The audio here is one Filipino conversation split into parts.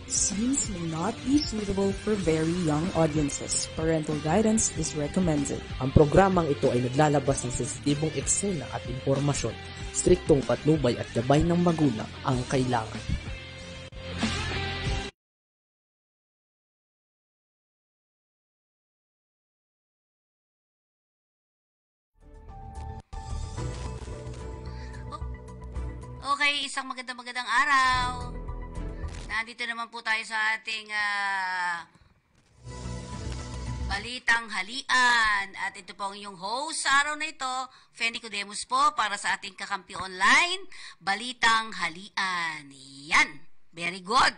Scenes may not be suitable for very young audiences. Parental guidance is recommended. Ang programang ito ay naglalabas ng sensitibong eksena at impormasyon. Striktong patnubay at gabay ng magulang ang kailangan. Okay, isang magandang araw. Nandito naman po tayo sa ating Balitang Halian. At ito po ang inyong host sa araw na ito, Fenny Codemus po, para sa ating kakampi online, Balitang Halian. Yan, very good.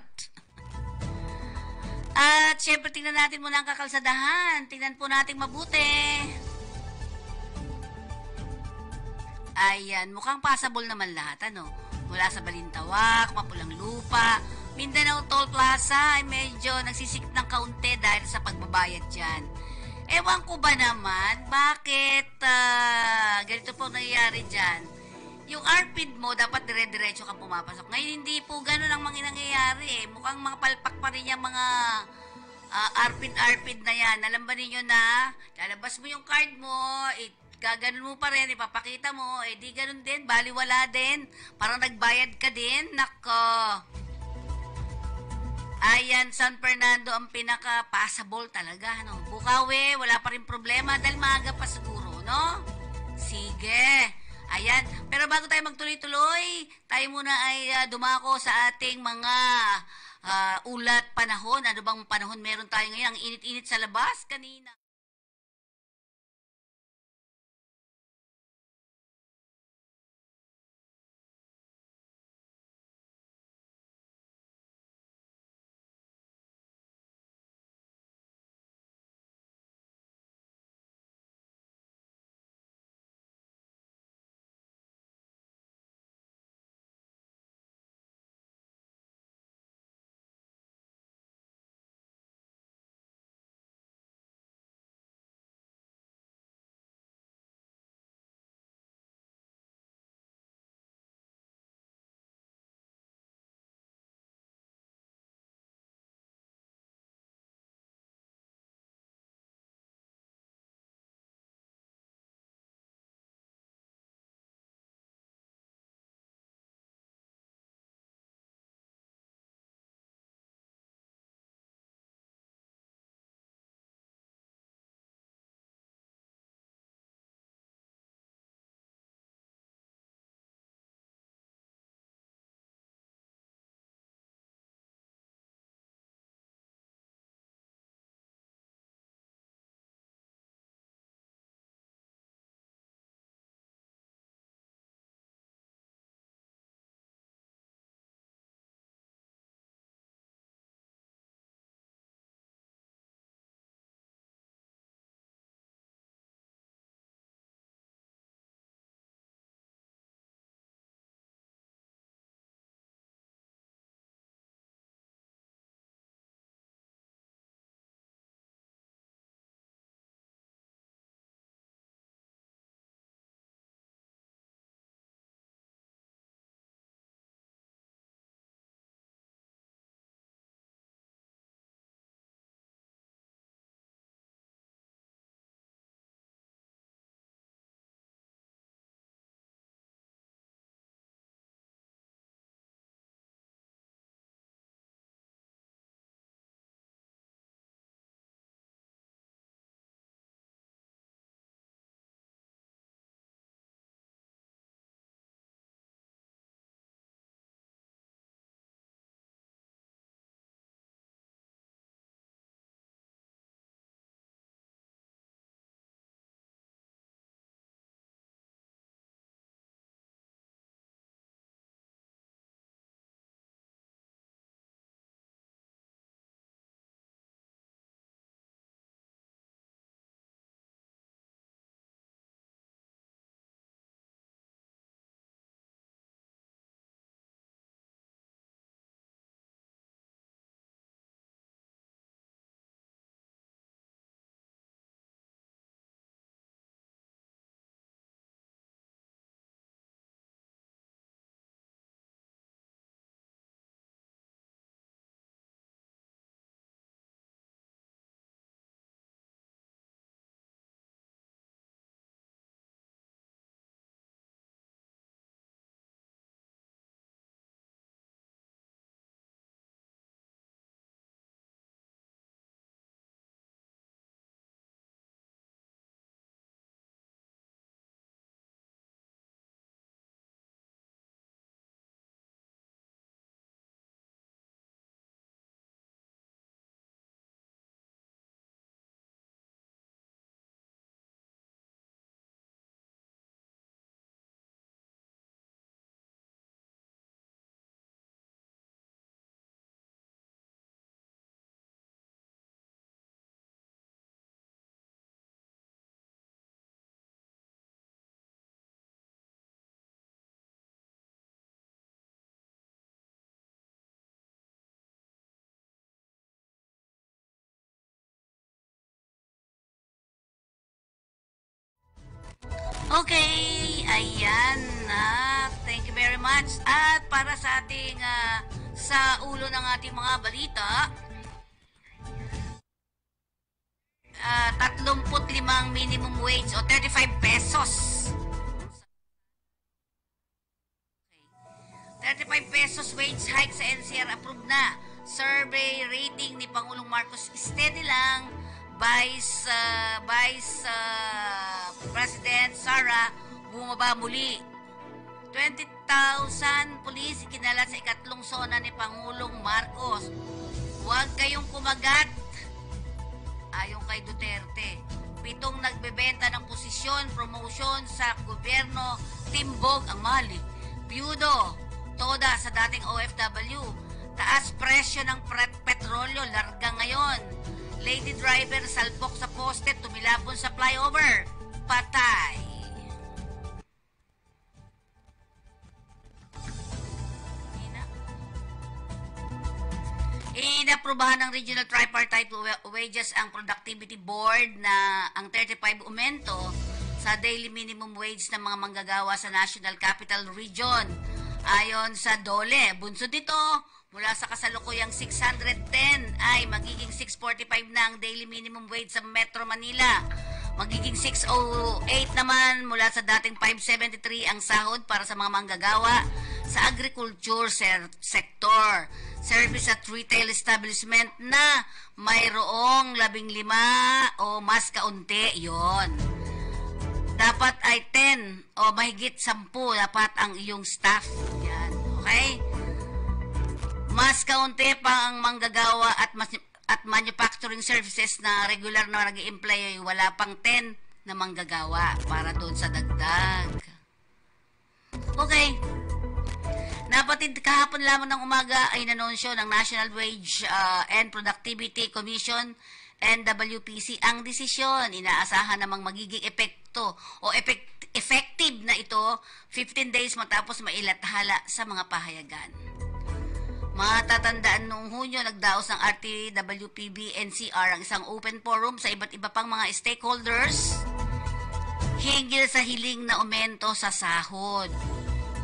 At syempre, tingnan natin muna ang kakalsadahan. Tingnan po natin mabuti. Ayan, mukhang passable naman lahat, ano? Mula sa Balintawak, Mapulang Lupa, Mindanao Toll Plaza ay medyo nagsisikip ng kaunti dahil sa pagbabayad dyan. Ewan ko ba naman, bakit ganito po nangyayari dyan? Yung RPID mo, dapat dire-diretso kang pumapasok. Ngayon, hindi po ganun ang mga nangyayari eh. Mukhang mga palpak pa rin yung mga RPID na yan. Alam ba ninyo na, lalabas mo yung card mo, gaganon mo pa rin, ipapakita mo, di ganun din, baliwala din. Parang nagbayad ka din, nako. Ayan, San Fernando ang pinaka-passable talaga, no? Bukawi, wala pa rin problema dahil maaga pa siguro, no? Sige. Ayan, pero bago tayo magtuloy-tuloy, tayo muna ay dumako sa ating mga ulat panahon. Ano bang panahon meron tayo ngayon? Ang init-init sa labas kanina. Okay, ayan na. Thank you very much. At para sa ating sa ulo ng ating mga balita, 35 minimum wage o 35 pesos. 35 pesos wage hike sa NCR approved na. Survey rating ni Pangulong Marcos steady lang. Vice President Sara bumaba muli. 20,000 pulis ikinalat sa ikatlong sona ni Pangulong Marcos. Huwag kayong kumagat. Ayon kay Duterte. 7 nagbebenta ng posisyon, promotion sa gobyerno, timbog ang mali. Byudo, toda sa dating OFW. Taas presyo ng petrolyo, larga ngayon. Lady driver salpok sa poste, tumilapon sa flyover. Patay. Inaprubahan ng Regional Tripartite Wages ang Productivity Board na ang 35 umento sa daily minimum wage ng mga manggagawa sa National Capital Region. Ayon sa DOLE, bunsod dito, mula sa kasalukuyang 610 ay magiging 645 na ang daily minimum wage sa Metro Manila. Magiging 608 naman mula sa dating 573 ang sahod para sa mga manggagawa sa agriculture sector. Service at retail establishment na mayroong 15 o mas kaunti, yon. Dapat ay 10 o mahigit 10 dapat ang iyong staff. Yan, okay? Mas kaunti pa ang manggagawa at manufacturing services na regular na nag-i-employ, wala pang 10 na manggagawa para doon sa dagdag. Okay. Napatid kahapon lamang ng umaga ay nanunsyo ng National Wage and Productivity Commission NWPC ang desisyon. Inaasahan namang magiging effective na ito 15 days matapos mailathala sa mga pahayagan. Matatandaan noong Hunyo, nagdaos ng RTWPB NCR ang isang open forum sa iba't iba pang mga stakeholders hinggil sa hiling na aumento sa sahod.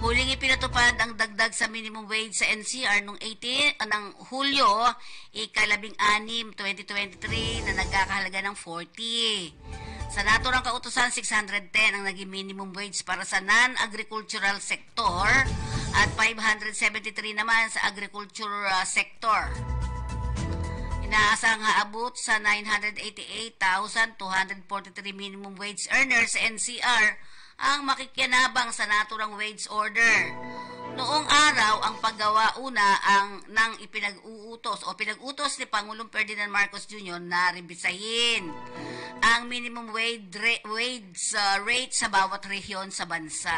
Huling ipinatupad ang dagdag sa minimum wage sa NCR noong 18 ng Hulyo, ika-16, 2023 na nagkakahalaga ng 40. Sa naturang kautusan, 610 ang naging minimum wage para sa non-agricultural sector at 573 naman sa agriculture sector. Inaasang haabot sa 988,243 minimum wage earners sa NCR ang makikinabang sa naturang wage order. Noong araw, ang paggawa una ng ipinag-uutos o pinag-utos ni Pangulong Ferdinand Marcos Jr. na rebisahin ang minimum wage rate sa bawat rehiyon sa bansa.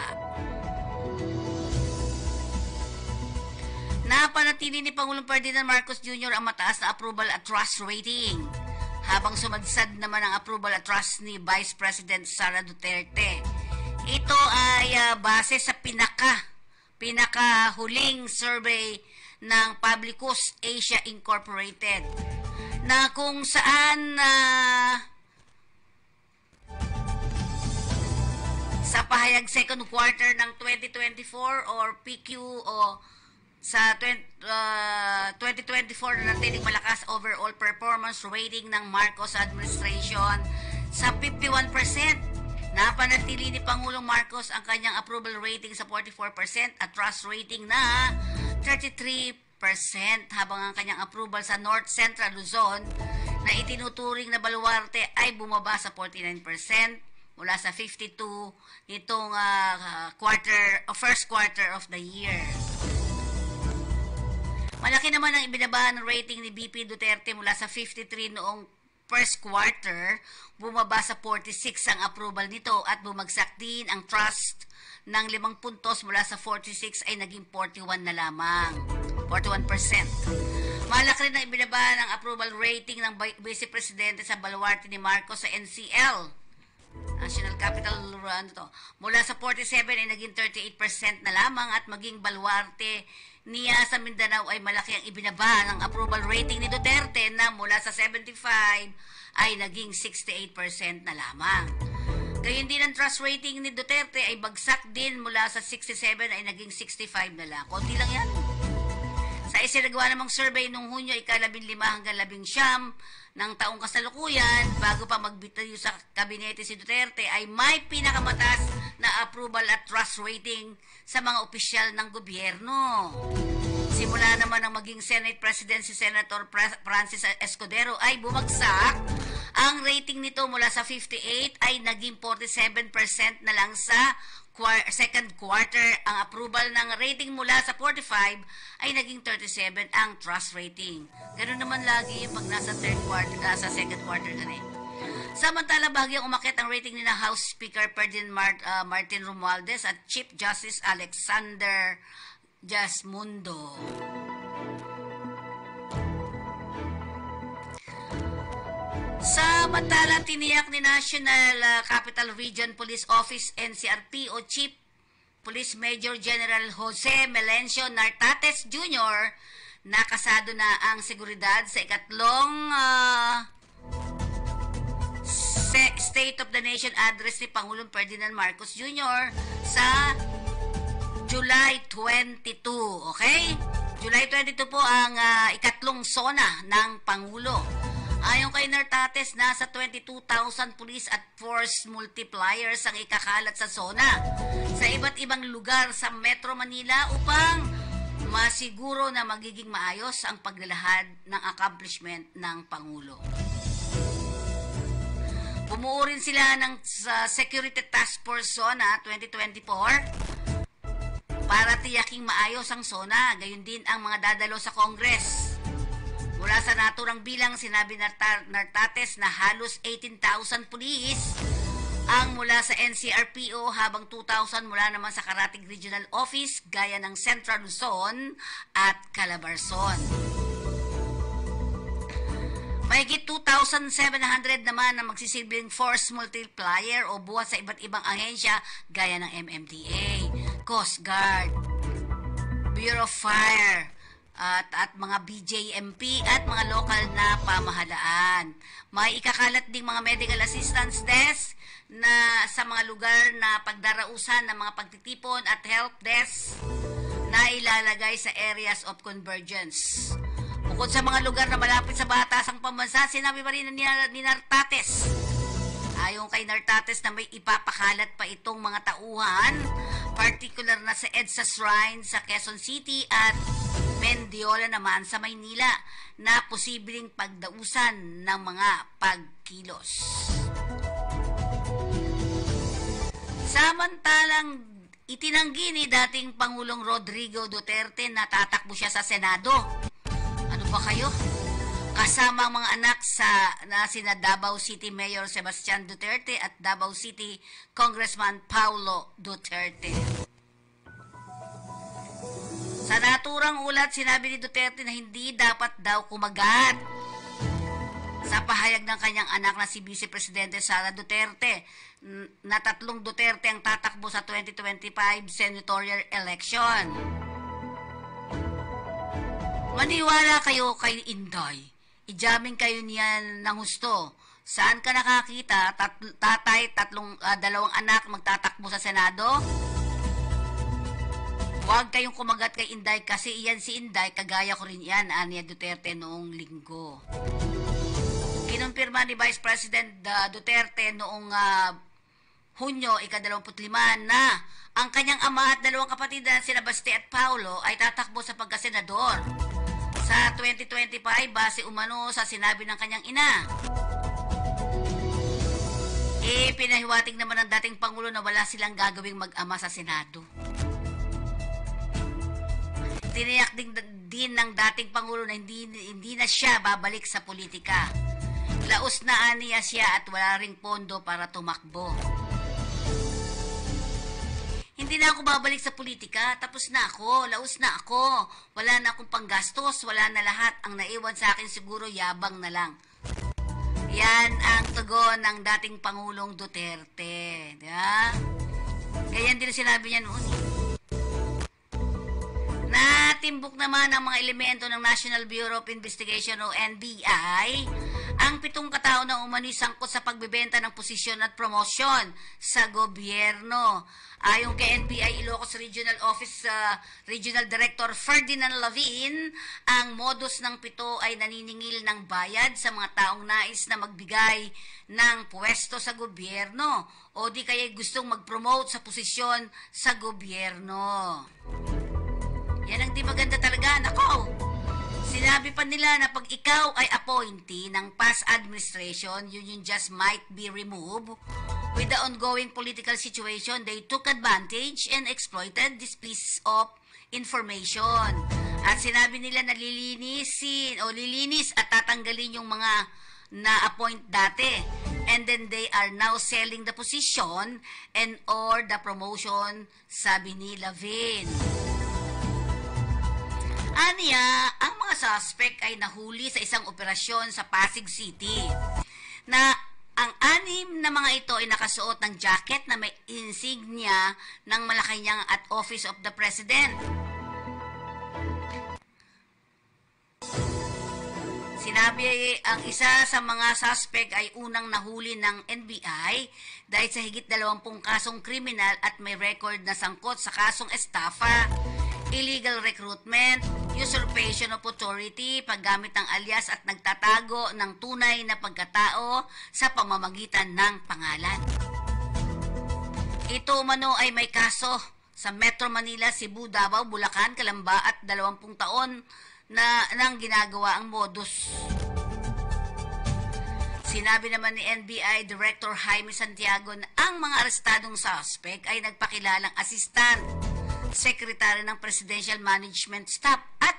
Napanatili ni Pangulong Ferdinand Marcos Jr. ang mataas na approval at trust rating, habang sumadsad naman ang approval at trust ni Vice President Sara Duterte. Ito ay base sa pinakahuling survey ng Publicus Asia Incorporated na kung saan sa pahayag second quarter ng 2024 or PQ o sa 2024 na natiling malakas overall performance rating ng Marcos administration sa 51%. Napanatili ni Pangulong Marcos ang kanyang approval rating sa 44% at trust rating na 33%, habang ang kanyang approval sa North Central Luzon na itinuturing na baluarte ay bumaba sa 49% mula sa 52 nitong first quarter of the year. Malaki naman ang ibinaba ng rating ni BP Duterte mula sa 53 noong first quarter, bumaba sa 46 ang approval nito at bumagsak din ang trust ng 5 puntos mula sa 46 ay naging 41 na lamang. 41%. Malaki rin ang ibinaba ng approval rating ng Vice Presidente sa baluarte ni Marcos sa NCL. National Capital mula sa 47 ay naging 38% na lamang at maging baluarte niya sa Mindanao ay malaki ang ibinaba ng approval rating ni Duterte na mula sa 75 ay naging 68% na lamang. Gayun din ang trust rating ni Duterte ay bagsak din mula sa 67 ay naging 65 na lang. Konti lang yan. Sa isinagawa namang survey noong Hunyo, ika-15 hanggang 19 ng taong kasalukuyan, bago pa magbitayo sa kabinete si Duterte, ay may pinakamataas na approval at trust rating sa mga opisyal ng gobyerno. Simula naman ang maging Senate President si Senator Francis Escudero ay bumagsak. Ang rating nito mula sa 58 ay naging 47% na lang sa second quarter. Ang approval ng rating mula sa 45 ay naging 37 ang trust rating. Ganun naman lagi yung pag nasa sa second quarter ka na. Samantala, bahagyang umakyat ang rating ni na House Speaker Ferdinand Martin Romualdez at Chief Justice Alexander Jasmundo. Samantala, tiniyak ni National Capital Region Police Office NCRP o Chief Police Major General Jose Melencio Nartates Jr. na kasado na ang seguridad sa ikatlong State of the Nation address ni Pangulong Ferdinand Marcos Jr. sa July 22. Okay? July 22 po ang ikatlong SONA ng Pangulo. Ayon kay Nartates, nasa 22,000 police at force multipliers ang ikakalat sa SONA sa iba't ibang lugar sa Metro Manila upang masiguro na magiging maayos ang paglalahad ng accomplishment ng Pangulo. Bumuo rin sila ng Security Task Force SONA 2024 para tiyaking maayos ang SONA, gayon din ang mga dadalo sa Congress. Mula sa naturang bilang, sinabi Nartates na halos 18,000 pulis ang mula sa NCRPO habang 2,000 mula naman sa Karatig Regional Office gaya ng Central Luzon at Calabarzon. Mahigit 2,700 naman na magsisilbing force multiplier o buhat sa iba't ibang ahensya gaya ng MMDA, Coast Guard, Bureau of Fire, at mga BJMP at mga lokal na pamahalaan. May ikakalat ding mga medical assistance desk na sa mga lugar na pagdarausan ng mga pagtitipon at help desk na ilalagay sa areas of convergence. Bukod sa mga lugar na malapit sa batasang pambansa, sinabi pa rin ni Nartates. Ayon kay Nartates na may ipapakalat pa itong mga tauhan, particular na sa EDSA Shrine sa Quezon City at Mendiola naman sa Maynila na posibleng pagdausan ng mga pagkilos. Samantalang itinanggi ni dating Pangulong Rodrigo Duterte na tatakbo siya sa Senado. Ano ba kayo? Kasama ang mga anak na sina Davao City Mayor Sebastian Duterte at Davao City Congressman Paulo Duterte. Sa naturang ulat, sinabi ni Duterte na hindi dapat daw kumagat sa pahayag ng kanyang anak na si Vice Presidente Sara Duterte na 3 Duterte ang tatakbo sa 2025 senatorial election. Maniwala kayo kay Inday. Ijaming kayo niyan ng gusto. Saan ka nakakita? Dalawang anak magtatakbo sa Senado? Huwag kayong kumagat kay Inday kasi iyan si Inday, kagaya ko rin yan, ani Duterte noong linggo. Kinumpirma ni Vice President Duterte noong Hunyo, ika-25 na ang kanyang ama at dalawang kapatid na sina Basti at Paulo ay tatakbo sa pagkasenador sa 2025 base umano sa sinabi ng kanyang ina. Pinahiwatig naman ng dating Pangulo na wala silang gagawing mag-ama sa Senado. Tiniyak din ng dating Pangulo na hindi na siya babalik sa politika. Laos na aniya siya at wala ring pondo para tumakbo. Hindi na ako babalik sa politika, tapos na ako, laos na ako. Wala na akong panggastos, wala na lahat. Ang naiwan sa akin siguro yabang na lang. Yan ang tugon ng dating Pangulong Duterte. Diba? Ganyan din sinabi niya noon. Tinitimbok naman ng mga elemento ng National Bureau of Investigation o NBI ang 7 katao na umano'y sangkot sa pagbebenta ng posisyon at promosyon sa gobyerno. Ayon kay NBI Ilocos Regional Office Regional Director Ferdinand Lavin, ang modus ng 7 ay naniningil ng bayad sa mga taong nais na magbigay ng pwesto sa gobyerno o di kaya gustong mag-promote sa posisyon sa gobyerno. Yan ang di maganda talaga, nako. Sinabi pa nila na pag ikaw ay appointee ng past administration, yun just might be removed. With the ongoing political situation, they took advantage and exploited this piece of information. At sinabi nila na lilinis at tatanggalin yung mga na-appoint dati. And then they are now selling the position and or the promotion, sabi ni Lavin. Aniya, ang mga suspect ay nahuli sa isang operasyon sa Pasig City na ang 6 na mga ito ay nakasuot ng jacket na may insignia ng Malacanang at Office of the President. Sinabi ang isa sa mga suspect ay unang nahuli ng NBI dahil sa higit 20 kasong kriminal at may record na sangkot sa kasong estafa, illegal recruitment, usurpation of authority, paggamit ng alias at nagtatago ng tunay na pagkatao sa pamamagitan ng pangalan. Ito umano ay may kaso sa Metro Manila, Cebu, Davao, Bulacan, Calamba at 20 taon na nang ginagawa ang modus. Sinabi naman ni NBI Director Jaime Santiago na ang mga arestadong suspect ay nagpakilalang assistant Secretary ng Presidential Management Staff at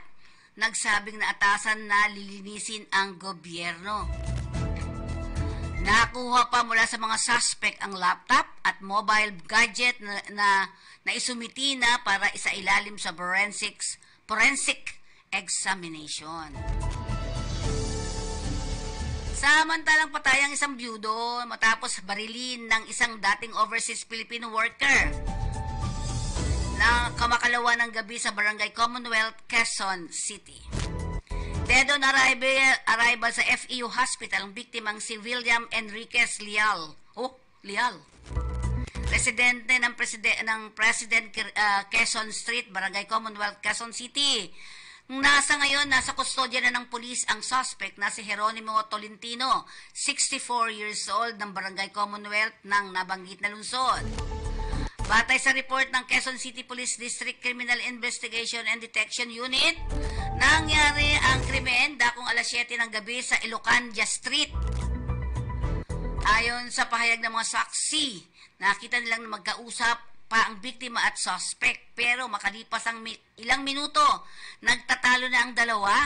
nagsabing na atasan na lilinisin ang gobyerno. Nakuha pa mula sa mga suspect ang laptop at mobile gadget na isumiti na para isailalim sa forensic examination. Samantalang patay ang isang byudo matapos barilin ng isang dating overseas Filipino worker na kamakalawa ng gabi sa Barangay Commonwealth, Quezon City. Dead on arrival sa FEU Hospital ang biktimang si William Enriquez Leal. Leal. Residente ng President Quezon Street, Barangay Commonwealth, Quezon City. Nasa kustodya na ng pulis ang suspect na si Jeronimo Tolentino, 64 years old ng Barangay Commonwealth ng nabanggit na lungsod. Batay sa report ng Quezon City Police District Criminal Investigation and Detection Unit, nangyari ang krimen dakong alas 7 ng gabi sa Ilocandia Street. Ayon sa pahayag ng mga saksi, nakita nilang na magkausap pa ang biktima at suspect pero makalipas ang ilang minuto, nagtatalo na ang dalawa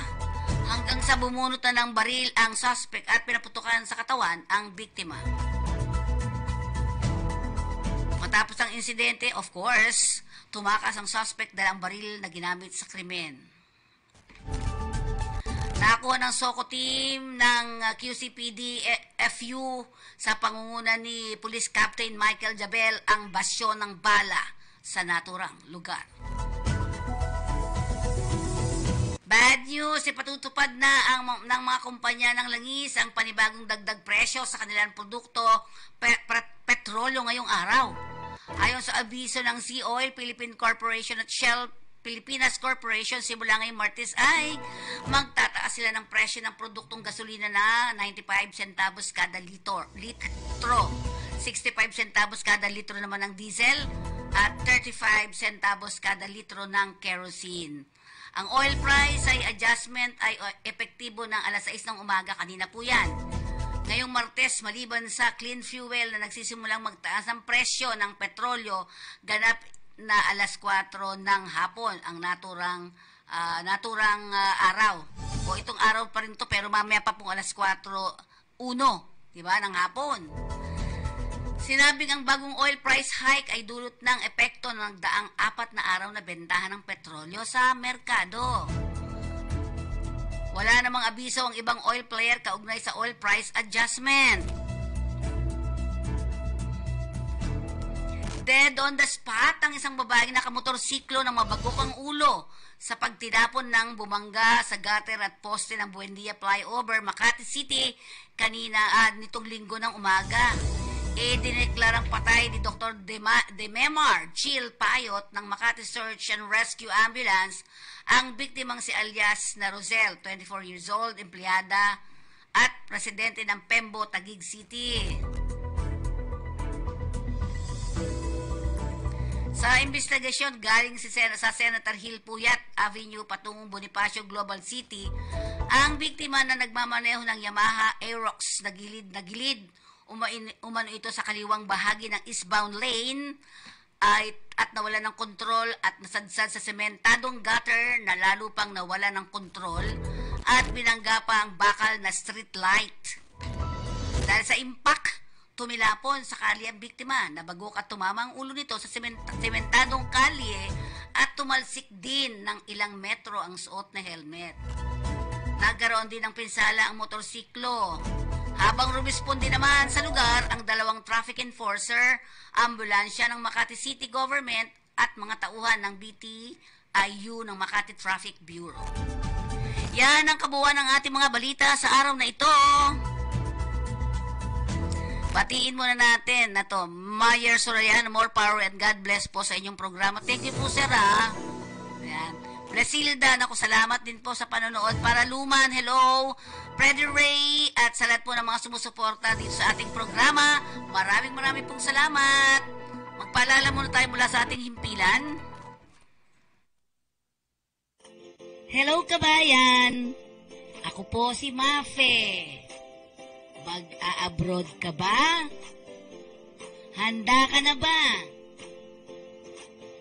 hanggang sa bumunutan ng baril ang suspect at pinaputukan sa katawan ang biktima. Matapos ang insidente, of course, tumakas ang suspect dahil ang baril na ginamit sa krimen. Nakuha ng SOCO team ng QCPD FU sa pangunguna ni Police Captain Michael Jabel ang basyo ng bala sa naturang lugar. Bad news, ipatutupad na ng mga kumpanya ng langis ang panibagong dagdag presyo sa kanilang produkto, petrolyo ngayong araw. Ayon sa abiso ng Sea Oil, Philippine Corporation at Shell Pilipinas Corporation, simula ngayong Martes ay magtataas sila ng presyo ng produktong gasolina na 95 centavos kada litro, 65 centavos kada litro naman ng diesel at 35 centavos kada litro ng kerosene. Ang oil price ay adjustment ay epektibo ng alas 6 ng umaga, kanina po yan. Ngayong Martes, maliban sa clean fuel na nagsisimulang magtaas ang presyo ng petrolyo, ganap na alas 4 ng hapon ang naturang araw. O itong araw pa rin to pero mamaya pa pong alas 4:01, di ba, ng hapon. Sinabing ang bagong oil price hike ay dulot ng epekto ng daang 4 na araw na bentahan ng petrolyo sa merkado. Wala namang abiso ang ibang oil player kaugnay sa oil price adjustment. Dead on the spot ang isang babaeng nakamotorsiklo na mabagok ang ulo sa pagtinapon ng bumangga sa gutter at poste ng Buendia Flyover, Makati City kanina nitong linggo ng umaga. Dineklarang patay ni Dr. Dememar Chill Payot ng Makati Search and Rescue Ambulance ang biktimang si alias na Rosel, 24 years old, empleyada at presidente ng Pembo, Taguig City. Sa investigasyon galing sa Senator Hill Puyat Avenue patungong Bonifacio Global City, ang biktima na nagmamaneho ng Yamaha Aerox na gilid umano ito sa kaliwang bahagi ng eastbound lane at nawala ng kontrol at nasadsad sa sementadong gutter na lalo pang nawala ng kontrol at binangga pa ang bakal na street light. Dahil sa impact, tumilapon sa kalye ang biktima. Nabagok at tumama ang ulo nito sa sementadong kalye at tumalsik din ng ilang metro ang suot na helmet. Nagkaroon din ng pinsala ang motorsiklo. Habang rumisponde naman sa lugar ang dalawang traffic enforcer, ambulansya ng Makati City Government at mga tauhan ng BTIU ng Makati Traffic Bureau. Yan ang kabuuan ng ating mga balita sa araw na ito. Batiin muna natin na to, Mayer Soriano, more power and God bless po sa inyong programa. Thank you po, sir, ha. Ayan. Blasilda, naku, salamat din po sa panonood. Para Luman, hello. Freddy Ray, at sa lahat po ng mga sumusuporta dito sa ating programa, maraming pong salamat. Magpaalala muna tayo mula sa ating himpilan. Hello, kabayan. Ako po si Mafe. Mag-a-abroad ka ba? Handa ka na ba?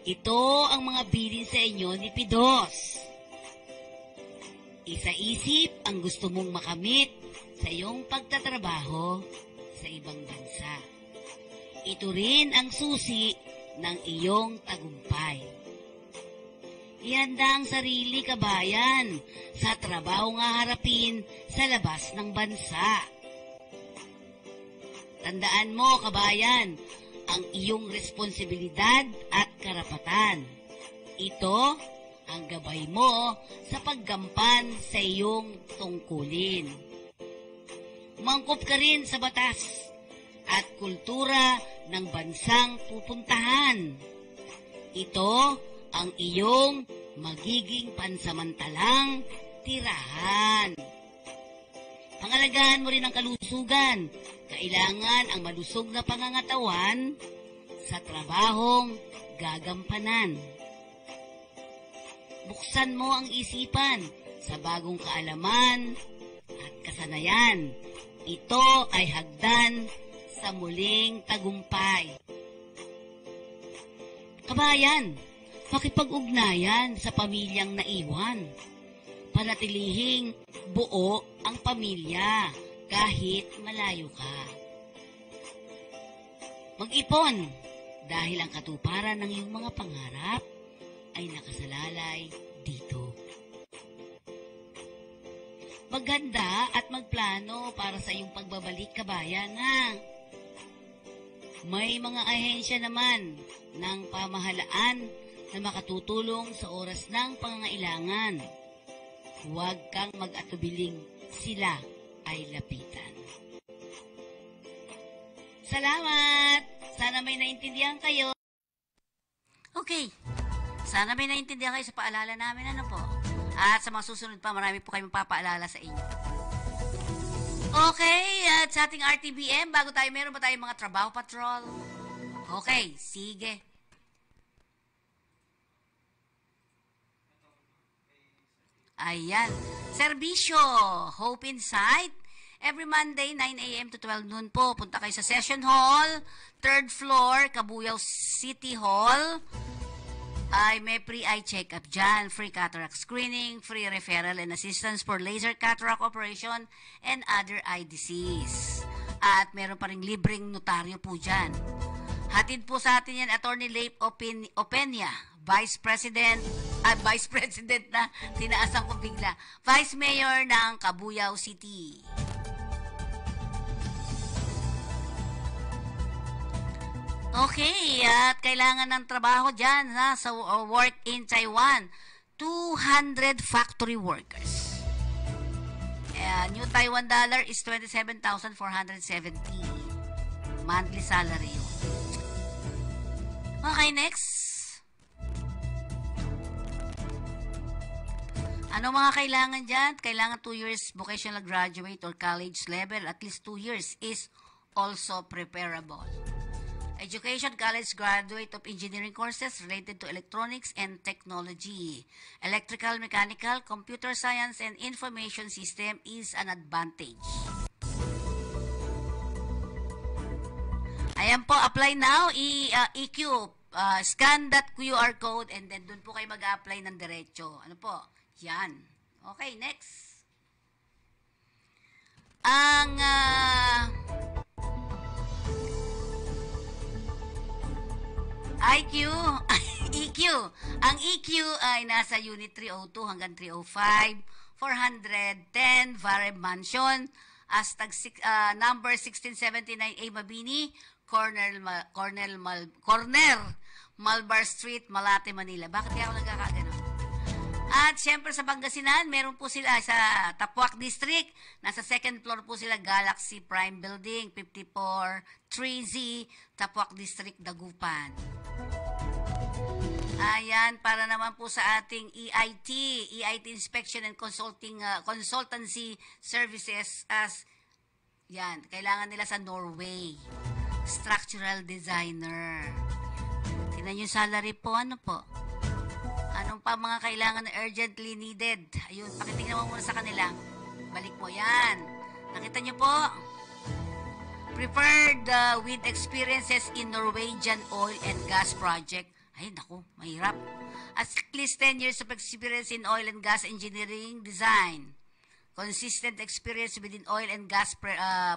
Ito ang mga bilin sa inyo ni Pidos. Isa-isip ang gusto mong makamit sa iyong pagtatrabaho sa ibang bansa. Ito rin ang susi ng iyong tagumpay. Ihanda ang sarili, kabayan, sa trabaho nga harapin sa labas ng bansa. Tandaan mo, kabayan, ang iyong responsibilidad at karapatan. Ito ang gabay mo sa paggampan sa iyong tungkulin. Umangkop ka rin sa batas at kultura ng bansang pupuntahan. Ito ang iyong magiging pansamantalang tirahan. Pangalagaan mo rin ang kalusugan. Kailangan ang malusog na pangangatawan sa trabahong gagampanan. Buksan mo ang isipan sa bagong kaalaman at kasanayan. Ito ay hagdan sa muling tagumpay. Kabayan, pakipag-ugnayan sa pamilyang naiwan. Panatilihing buo ang pamilya kahit malayo ka. Mag-ipon dahil ang katuparan ng iyong mga pangarap ay nakasalalay dito. Maghanda at magplano para sa iyong pagbabalik, kabayan, ha? May mga ahensya naman ng pamahalaan na makatutulong sa oras ng pangangailangan. Huwag kang mag-atubiling sila ay lapitan. Salamat! Sana may naintindihan kayo. Okay. Sana may naintindihan kayo sa paalala namin, ano po. At sa mga susunod pa, marami po kayo mapapaalala sa inyo. Okay, at sa ating RTBM, bago tayo, meron ba tayong mga trabaho patrol? Okay, sige. Ayan. Serbisyo, Hope Insight. Every Monday, 9 a.m. to 12 noon po. Punta kayo sa Session Hall, 3rd floor, Cabuyao City Hall. Ay may free eye check-up dyan, free cataract screening, free referral and assistance for laser cataract operation and other eye disease. At meron pa rin libreng notaryo po dyan. Hatid po sa atin yan, Attorney Leif Openia, Vice President na, tinaasan ko bigla, Vice Mayor ng Cabuyao City. Okay, at kailangan ng trabaho dyan, ha, sa work in Taiwan. 200 factory workers. New Taiwan dollar is 27,470. Monthly salary. Okay, next. Ano mga kailangan dyan? Kailangan 2 years vocational graduate or college level. At least 2 years is also preparable. Education, college graduate of engineering courses related to electronics and technology. Electrical, mechanical, computer science, and information system is an advantage. Ayan po, apply now. EQ, scan that QR code and then dun po kayo mag-apply ng diretso. Ano po? Yan. Okay, next. Ang EQ. Ang EQ ay nasa Unit 302 hanggang 305, 410, Vareb Mansion, Astag number 1679A Mabini, Corner Malbar Street, Malate, Manila. Bakit kaya ako nagkakaganon? At syempre sa Pangasinan, meron po sila sa Tapuac District. Nasa second floor po sila, Galaxy Prime Building, 54 3Z, Tapuac District, Dagupan. Ayan, para naman po sa ating EIT Inspection and Consultancy Services as, yan, kailangan nila sa Norway. Structural Designer. Tingnan yung salary po, ano po? Anong pa mga kailangan na urgently needed? Ayun, pakitingnan mo muna sa kanila. Balik po yan. Nakita nyo po? Preferred with experiences in Norwegian oil and gas project. Ay, naku, mahirap. At least 10 years of experience in oil and gas engineering design. Consistent experience within oil and gas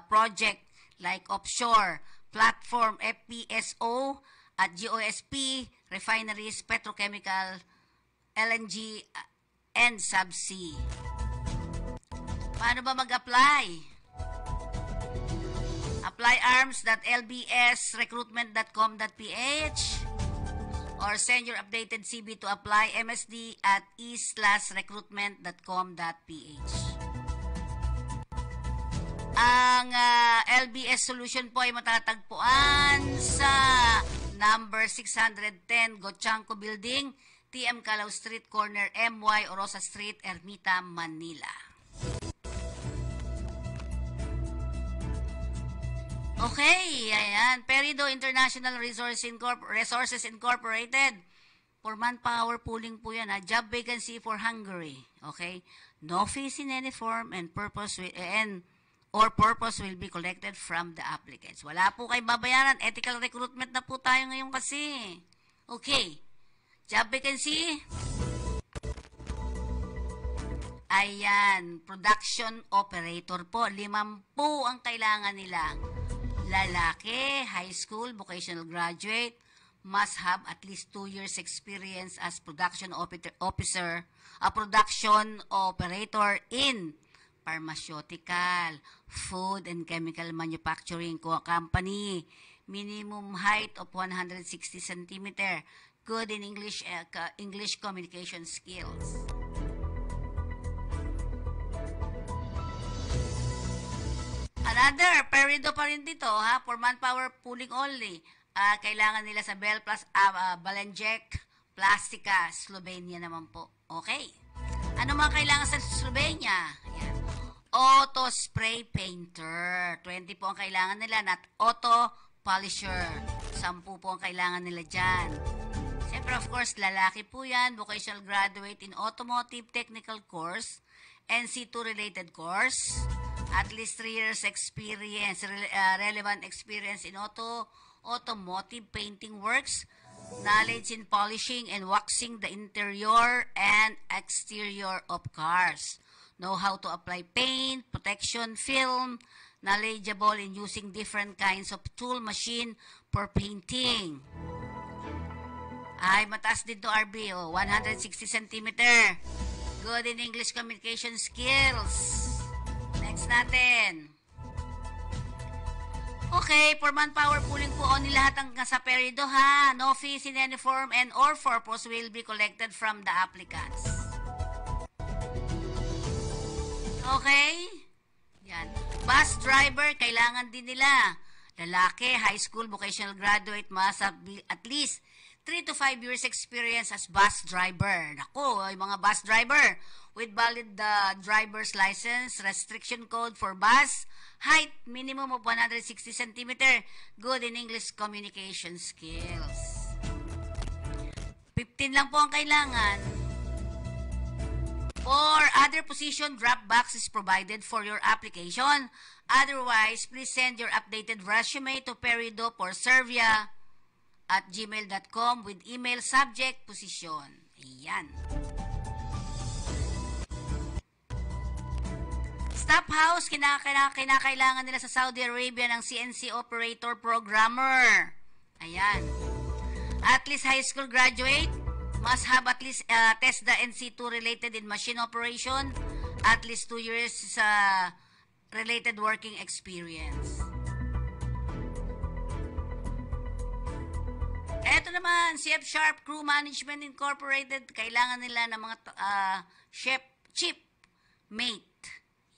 project like offshore, platform, FPSO, at GOSP, refineries, petrochemical, LNG, and subsea. Paano ba mag-apply? Apply arms.lbsrecruitment.com.ph or send your updated CV to apply MSD at e/recruitment.com.ph. Ang LBS Solution po ay matatagpuan sa number 610 Gochanco Building, TM Calao Street, corner MY Orosa Street, Ermita, Manila. Okay, ayan. Perido International Resources Incorporated. For manpower pooling po yan. Job vacancy for Hungary. Okay? No fees in any form and purpose will be collected from the applicants. Wala po kayong babayaran. Ethical recruitment na po tayo ngayon kasi. Okay. Job vacancy. Ayan. Production operator po. 5 po ang kailangan nila. Lalaki, high school, vocational graduate, must have at least 2 years experience as production officer, a production operator in pharmaceutical, food and chemical manufacturing company, minimum height of 160 cm, good in English communication skills. Another, perido pa rin dito, ha, for manpower pooling only. Kailangan nila sa Bell Plus, Balenjek, Plastica, Slovenia naman po. Okay. Ano mga kailangan sa Slovenia? Ayan. Auto spray painter. 20 po ang kailangan nila. Not auto polisher. 10 po ang kailangan nila dyan. Siyempre, of course, lalaki po yan. Vocational graduate in automotive technical course. NC2 related course. At least 3 years experience, relevant experience in automotive painting works, knowledge in polishing and waxing the interior and exterior of cars, know how to apply paint, protection film, knowledgeable in using different kinds of tool machine for painting. Ay, mataas dito RB, 160 cm. Good in English communication skills. Next natin. Okay, for manpower pooling po only lahat ang nasa perido ha. No fees in any form and or purpose will be collected from the applicants. Okay? Yan. Bus driver, kailangan din nila. Lalaki, high school, vocational graduate, must have at least 3 to 5 years experience as bus driver. Naku, yung mga bus driver with valid driver's license, restriction code for bus, height minimum of 160 centimeter, good in English communication skills. 15 lang po ang kailangan. For other position, drop box is provided for your application. Otherwise, please send your updated resume to perido@gmail.com with email subject position. Ayan. Staff house, kinakailangan nila sa Saudi Arabia ng CNC operator programmer. Ayan. At least high school graduate, must have at least TESDA NC2 related in machine operation, at least 2 years related working experience. Eto naman, CF Sharp Crew Management Incorporated, kailangan nila ng mga chip mate.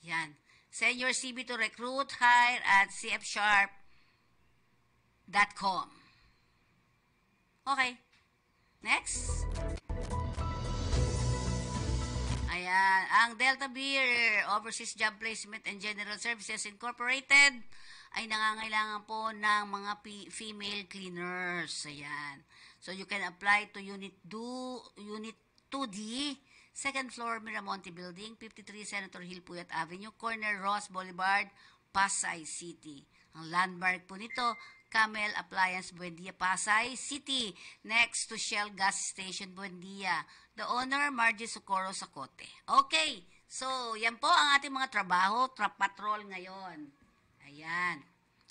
Yan. Send your CV to recruithire@cfsharp.com. Okay. Next. Ayan. Ang Delta Beer Overseas Job Placement and General Services Incorporated ay nangangailangan po ng mga female cleaners. Ayan. So, you can apply to Unit 2D, second floor, Miramonte Building, 53 Senator Hill Puyat Avenue, corner Ross Boulevard, Pasay City. Ang landmark po nito, Camel Appliance, Buendia, Pasay City, next to Shell Gas Station, Buendia. The owner, Margie Socorro Sacote. Okay, so yan po ang ating mga trabaho, patrol ngayon. Ayan.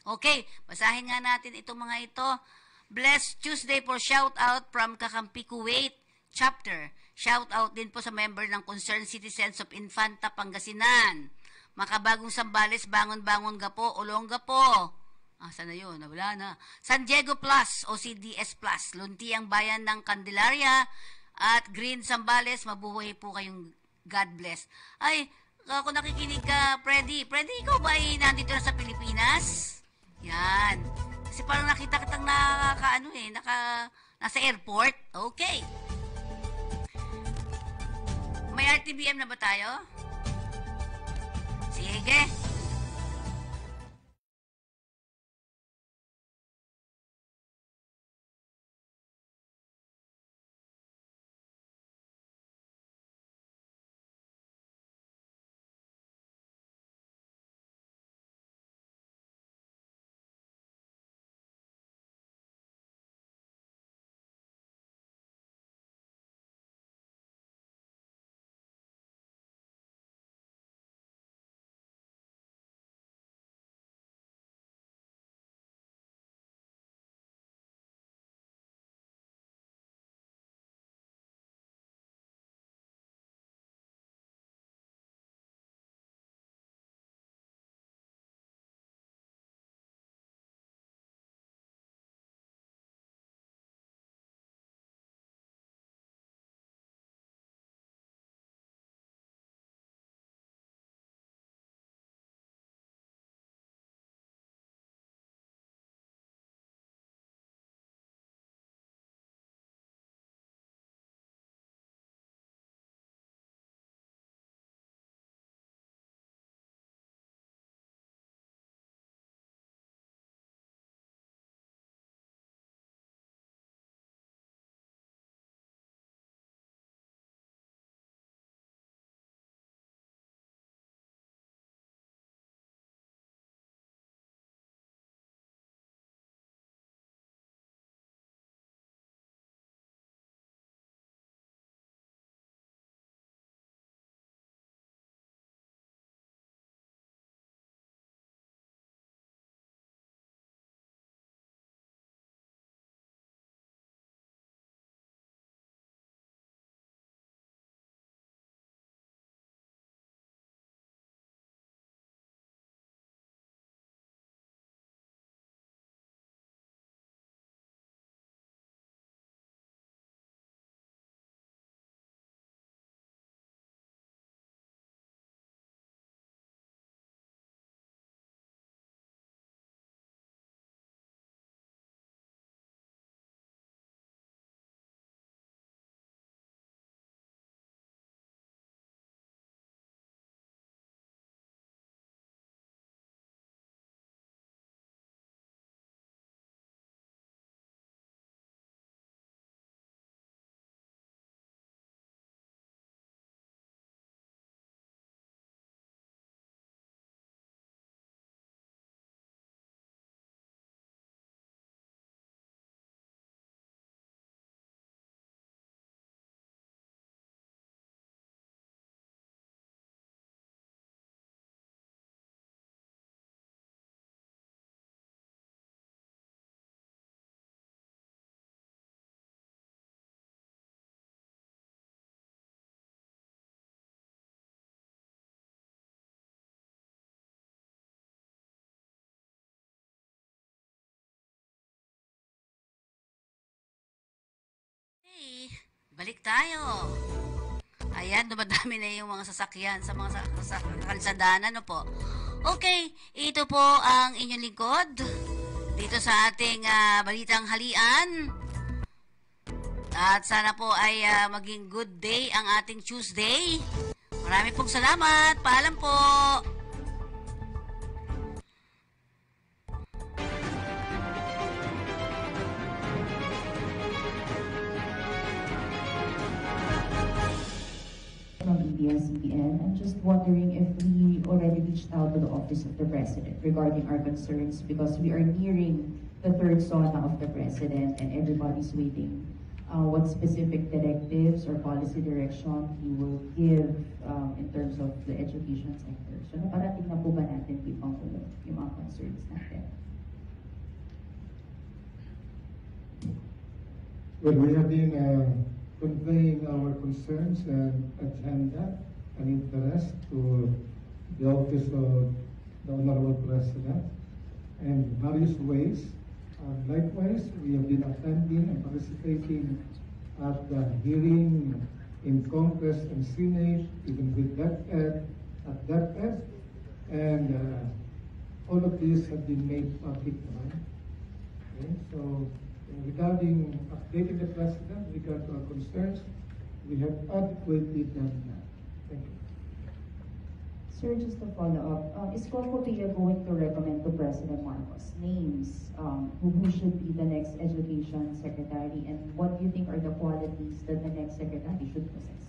Okay, basahin nga natin itong mga ito. Blessed Tuesday for shout out from Kakampi, Kuwait, chapter. Shout out din po sa member ng Concerned Citizens of Infanta, Pangasinan. Makabagong Sambales, Bangon-Bangon Gapo, Olonga po. Sana yun? Wala na. San Diego Plus o CDS Plus. Lunti ang bayan ng Candelaria at Green Sambales. Mabuhay po kayong God bless. Ay, kung nakikinig ka, Freddy, ikaw ba ay nandito na sa Pilipinas? Yan. Kasi parang nakita kitang nasa airport. Okay. May RTBM na ba tayo? Sige. Balik tayo. Ayan, dumadami na yung mga sasakyan sa mga kalsadanan, ano po. Okay, ito po ang inyong lingkod dito sa ating balitang halian. At sana po ay maging good day ang ating Tuesday. Marami pong salamat. Paalam po. From ABS-CBN. I'm just wondering if we already reached out to the Office of the President regarding our concerns because we are nearing the third SONA of the President and everybody's waiting what specific directives or policy direction he will give in terms of the education sector. So naparating na po ba natin kay Pangulo yung mga concerns natin? Well, we have been conveying our concerns and agenda and interest to the Office of the Honorable President in various ways. Likewise, we have been attending and participating at the hearing in Congress and Senate, even with DepEd, at DepEd, and all of these have been made public now. Okay, so regarding updating the President regarding our concerns, we have adequately done that. Thank you. Sir, just to follow up, is Copia going to recommend to President Marcos names who should be the next education secretary, and what do you think are the qualities that the next secretary should possess?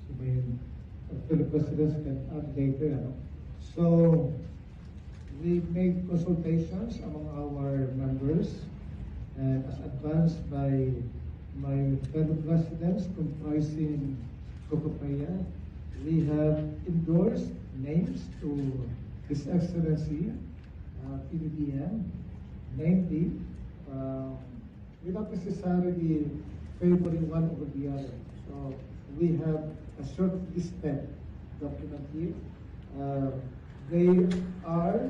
So may fellow presidents can add later. So we made consultations among our members, and as advanced by my fellow presidents comprising Cocopaya, we have endorsed names to His Excellency PBBM, namely without necessarily favoring one over the other. So we have a short listed document here. They are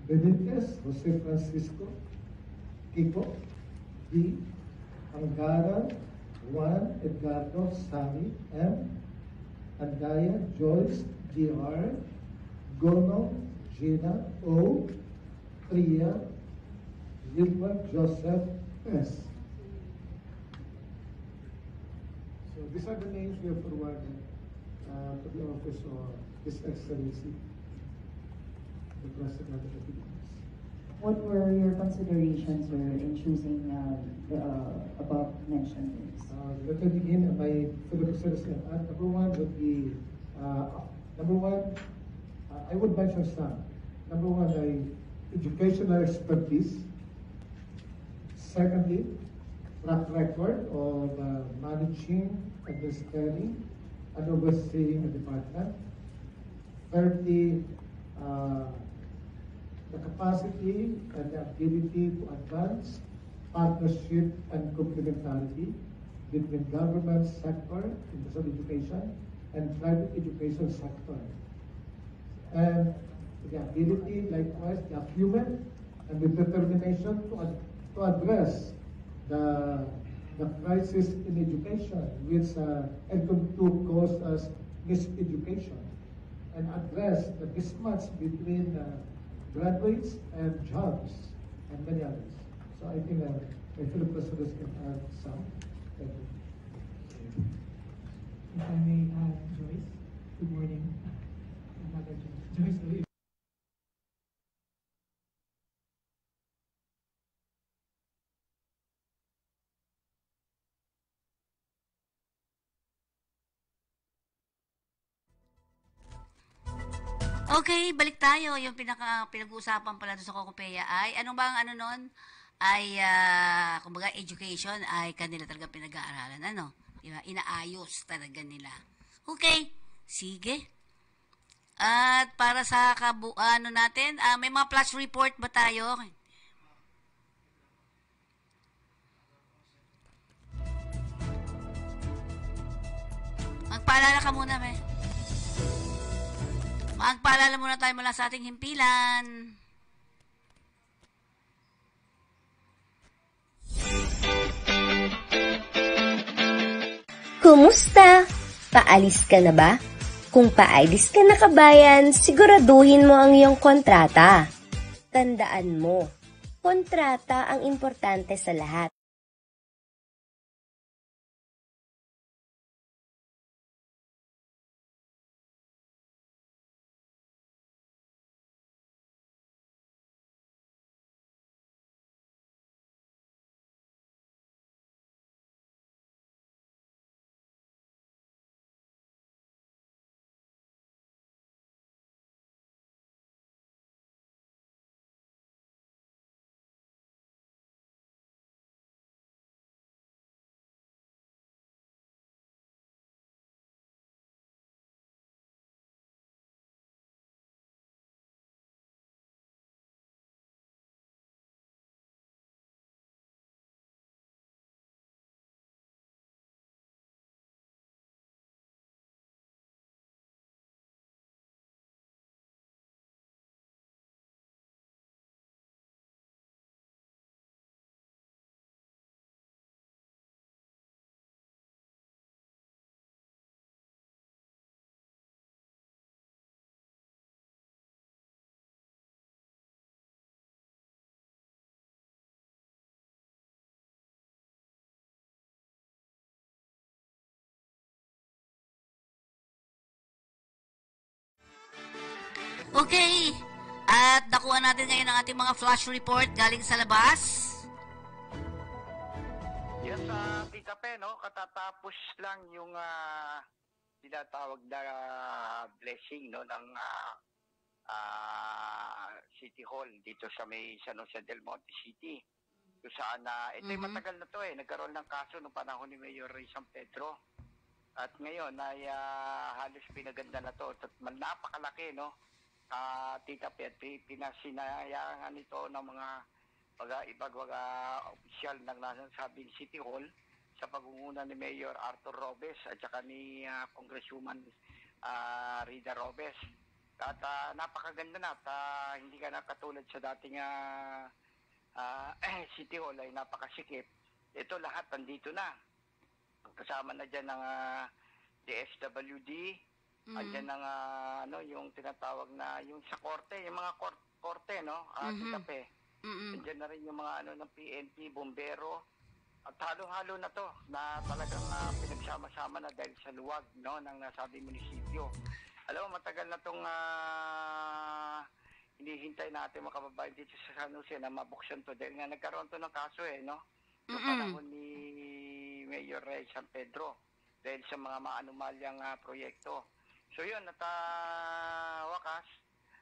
Benitez Jose Francisco, Kiko D. Angara, Juan Edgardo Sami M. Andaya Joyce Dr. Gono Gina O. Tria Wilbert Joseph S. So these are the names we have forwarded to the office of His Excellency, the President of the Philippines. What were your considerations, sir, in choosing the above mentioned names? Let me begin by fellow presidents. Number one would be, I would mention some. Number one, educational expertise. Secondly, track record of managing, administering, and overseeing the department. Thirdly, the capacity and the ability to advance partnership and complementarity between government sector in terms of education and private education sector. And the ability, likewise, the acumen and the determination to address the crisis in education, which and to cause us miseducation, and address the mismatch between graduates and jobs, and many others. So I think my fellow presidents can add some. Thank you. If I may add, Joyce, good morning. Another Joyce, Joyce. Okay, balik tayo. Yung pinag-uusapan pala doon sa Cocopea ay, ano bang ano nun? Ay, kumbaga, education ay kanila talaga pinag-aaralan. Ano? Diba? Inaayos talaga nila. Okay, sige. At para sa ano natin, may mga flash report ba tayo? Magpaalala ka muna, me. Magpaalala muna tayo mula sa ating himpilan. Kumusta? Paalis ka na ba? Kung paalis ka na kabayan, siguraduhin mo ang iyong kontrata. Tandaan mo, kontrata ang importante sa lahat. Okay. At nakuha natin ngayon ang ating mga flash report galing sa labas. Yes, Tita Pe, no? Katatapos lang yung tinatawag na blessing, no, ng City Hall dito sa may San Jose del Monte City. Kung saan ito'y matagal na to nagkaroon ng kaso noong panahon ni Mayor Ray San Pedro. At ngayon ay halos pinaganda na to. At napakalaki, no? Tita Pet, pinasinayangan ito ng mga ibang opisyal ng nasabing City Hall sa pagunguna ni Mayor Arthur Robes at saka ni Congresswoman Rida Robes. At napakaganda na at hindi ka na katulad sa dating City Hall ay napakasikip. Ito lahat nandito na. Kasama na dyan ng DSWD. Andyan ang yung tinatawag na yung sa korte, yung mga korte, no? Tita Pe. Andyan na rin yung mga ng PNP, bombero. At halo-halo na to na talagang pinagsama-sama na dahil sa luwag, no, ng nasabing munisipyo. Alam mo, matagal na tong hinihintay natin mga kababayan dito sa San Jose na mabuksan to dahil nga nagkaroon to ng kaso no? Yung panahon ni Mayor Ray San Pedro dahil sa mga maanumalyang proyekto. So yun, at wakas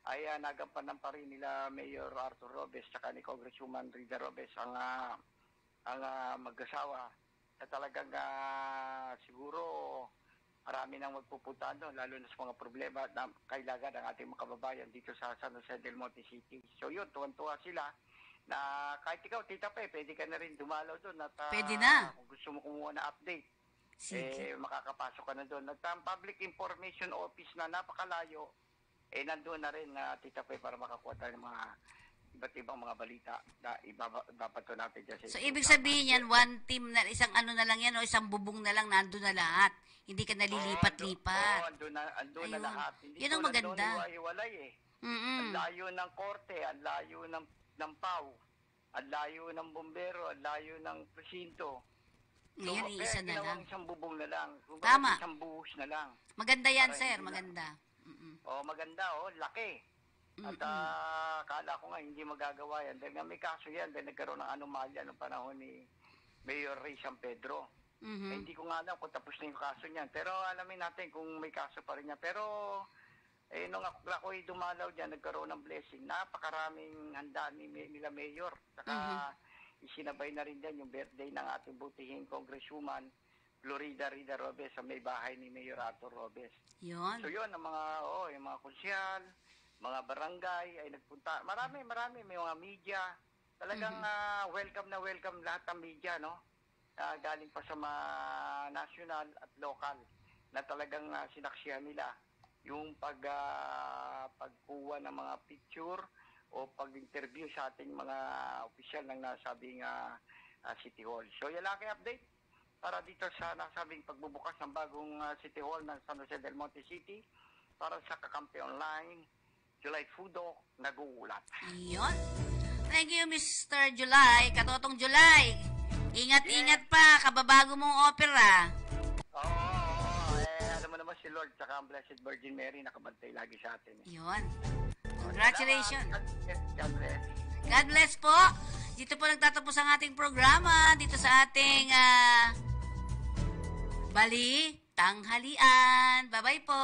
ay nagampanan pa rin nila Mayor Arthur Robes at ni Congresswoman Rida Robes ang mag-asawa na talagang siguro marami nang magpupunta doon, lalo na sa mga problema na kailangan ng ating mga kababayan dito sa San Jose del Monte City. So yun, tuwan-tuwa sila na kahit ikaw, Tita Pe, pwede ka na rin dumalaw doon at pwede na. Kung gusto mo kumuha na update, makakapasok ka na doon. At ang Public Information Office na napakalayo, nandun na rin Tita Pe, para makakuha tayo ng mga iba't ibang mga balita na ibabato natin dyan. So, ibig sabihin yan, one team na, isang ano na lang yan, o isang bubong na lang, nandun na lahat. Hindi ka nalilipat-lipat. Andun na lahat. Hindi yun ang maganda. Iwalay Ang layo ng korte, ang layo ng PAW, ang layo ng bombero, ang layo ng presinto. Ngayon, iisa na lang. Isang bubong na lang. Tama. Isang buhos na lang. Maganda yan, sir. Maganda. Maganda, laki. At kala ko nga hindi magagawa yan. Dahil nga may kaso yan. Dahil nagkaroon ng anomalya noong panahon ni Mayor Ray San Pedro. Hindi ko nga alam kung tapos na yung kaso niyan. Pero alamin natin kung may kaso pa rin niya. Pero nung ako'y dumalaw dyan, nagkaroon ng blessing. Napakaraming handa nila Mayor. Saka isinabay na rin dyan yung birthday ng ating butihing Congresswoman Florida Rida Robes sa may bahay ni Mayor Arthur Robes. Yun. So yun, ang yung mga konsyal, mga barangay ay nagpunta. Marami, may mga media. Talagang welcome na welcome lahat ng media, no? Galing pa sa mga national at local na talagang sinaksihan nila yung pagkuha ng mga picture o pag-interview sa ating mga opisyal ng nasabing City Hall. So yan lang kay update. para dito sa nasabing pagbubukas ng bagong City Hall ng San Jose del Monte City para sa Kakampi Online, July Fudok, naguulat. Iyon. Thank you, Mr. July. Katotong July. Ingat-ingat pa, kababago mong opera. Oo, alam mo naman si Lord saka ang Blessed Virgin Mary nakabantay lagi sa atin. Iyon. Congratulations. God bless. God bless po. Dito po nagtatapos ang ating programa. Dito sa ating Bali Tanghalian. Bye-bye po.